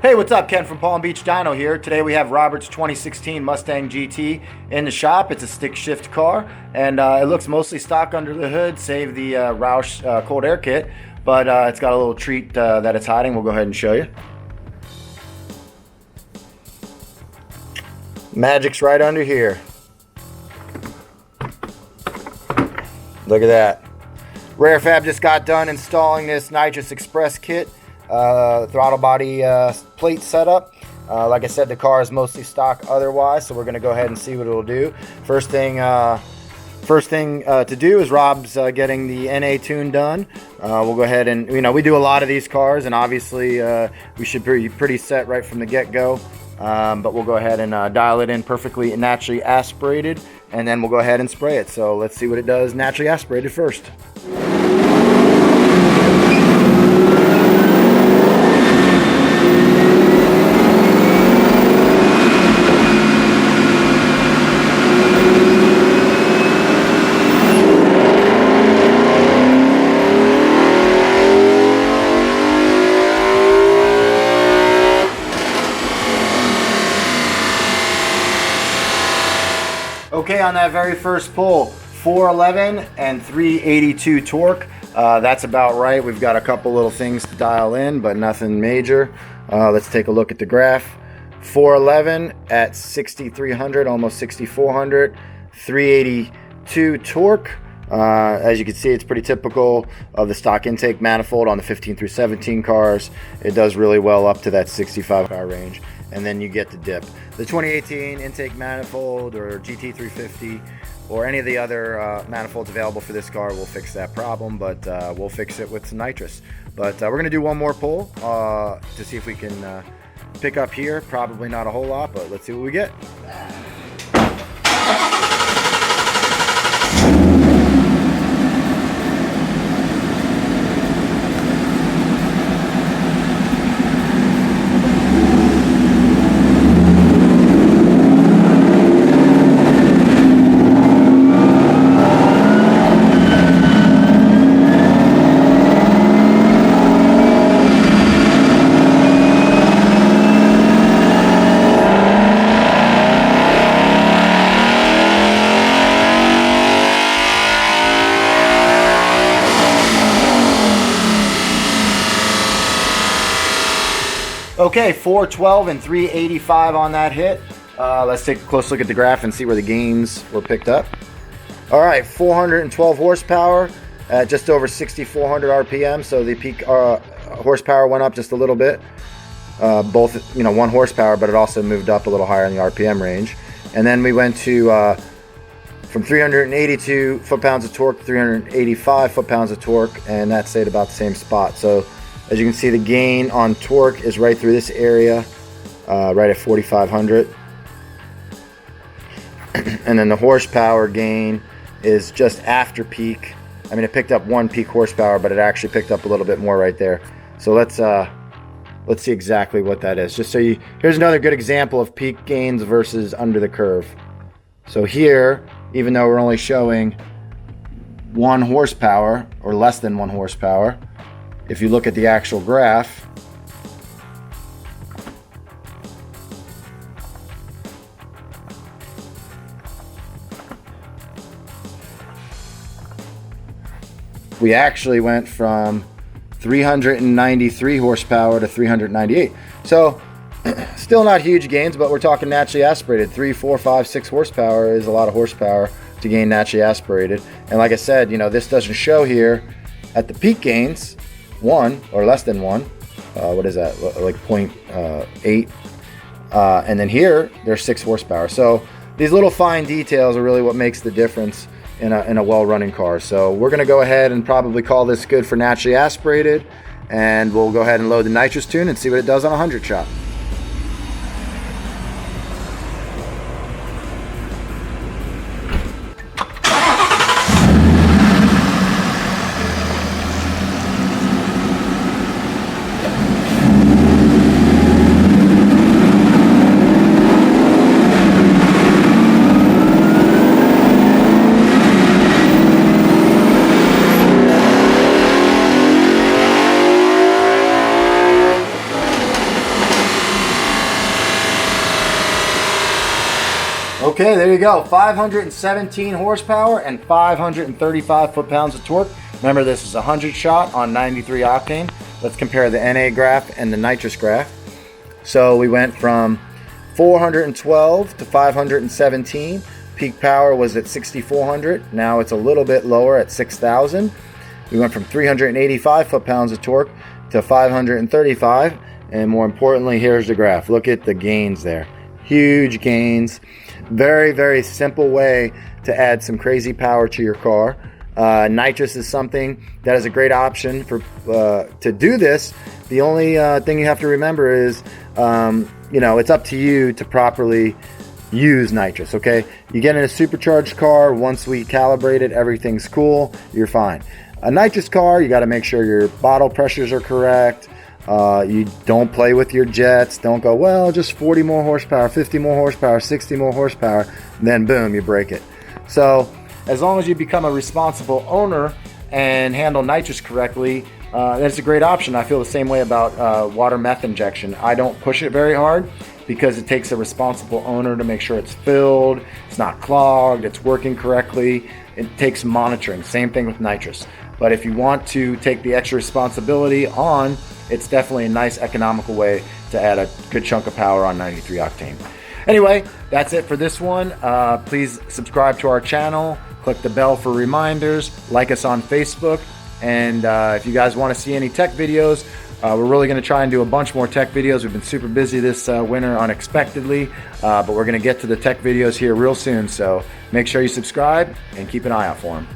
Hey, what's up? Ken from Palm Beach Dyno here. Today we have Robert's 2016 Mustang GT in the shop. It's a stick shift car, and it looks mostly stock under the hood, save the Roush cold air kit, but it's got a little treat that it's hiding. We'll go ahead and show you. Magic's right under here. Look at that. Rare Fab just got done installing this NITROUS Express kit. Throttle body plate setup. Like I said, the car is mostly stock otherwise, so we're going to go ahead and see what it'll do. First thing to do is Rob's getting the NA tune done. We'll go ahead and, we do a lot of these cars, and obviously we should be pretty set right from the get-go. But we'll go ahead and dial it in perfectly naturally aspirated, and then we'll go ahead and spray it. So let's see what it does naturally aspirated first. Okay, on that very first pull, 411 and 382 torque. That's about right. We've got a couple little things to dial in, but nothing major. Let's take a look at the graph. 411 at 6,300, almost 6,400. 382 torque. As you can see, it's pretty typical of the stock intake manifold on the 15 through 17 cars. It does really well up to that 65 car range, and then you get the dip. The 2018 intake manifold or GT350 or any of the other manifolds available for this car will fix that problem, but we'll fix it with some nitrous. But we're going to do one more pull to see if we can pick up here. Probably not a whole lot, but let's see what we get. Okay, 412 and 385 on that hit. Let's take a close look at the graph and see where the gains were picked up. All right, 412 horsepower at just over 6,400 RPM. So the peak horsepower went up just a little bit. Both, 1 horsepower, but it also moved up a little higher in the RPM range. And then we went to from 382 foot-pounds of torque to 385 foot-pounds of torque, and that stayed about the same spot. So as you can see, the gain on torque is right through this area, right at 4,500. And then the horsepower gain is just after peak. I mean, it picked up 1 peak horsepower, but it actually picked up a little bit more right there. So let's see exactly what that is. Just so here's another good example of peak gains versus under the curve. So here, even though we're only showing 1 horsepower or less than 1 horsepower, if you look at the actual graph, we actually went from 393 horsepower to 398. So still not huge gains, but we're talking naturally aspirated. 3, 4, 5, 6 horsepower is a lot of horsepower to gain naturally aspirated. And like I said, this doesn't show here at the peak gains. 1 or less than 1, what is that, like 0.8, and then here there's 6 horsepower. So these little fine details are really what makes the difference in a well-running car. So we're going to go ahead and probably call this good for naturally aspirated, and we'll go ahead and load the nitrous tune and see what it does on 100 shot. Okay, there you go. 517 horsepower and 535 foot-pounds of torque. Remember, this is a 100 shot on 93 octane. Let's compare the NA graph and the nitrous graph. So we went from 412 to 517. Peak power was at 6,400. Now it's a little bit lower at 6,000. We went from 385 foot-pounds of torque to 535. And more importantly, here's the graph. Look at the gains there. Huge gains. Very, very simple way to add some crazy power to your car. Nitrous is something that is a great option for to do this. The only thing you have to remember is, it's up to you to properly use nitrous, okay? You get in a supercharged car, once we calibrate it, everything's cool, you're fine. A nitrous car, you got to make sure your bottle pressures are correct. You don't play with your jets. Don't go, well, just 40 more horsepower, 50 more horsepower, 60 more horsepower, then boom, you break it. So as long as you become a responsible owner and handle nitrous correctly, that's a great option. I feel the same way about water meth injection. I don't push it very hard because it takes a responsible owner to make sure it's filled, it's not clogged, it's working correctly. It takes monitoring. Same thing with nitrous. But if you want to take the extra responsibility on, it's definitely a nice economical way to add a good chunk of power on 93 octane. Anyway, that's it for this one. Please subscribe to our channel, click the bell for reminders, like us on Facebook, and if you guys want to see any tech videos, we're really going to try and do a bunch more tech videos. We've been super busy this winter unexpectedly, but we're going to get to the tech videos here real soon, so make sure you subscribe and keep an eye out for them.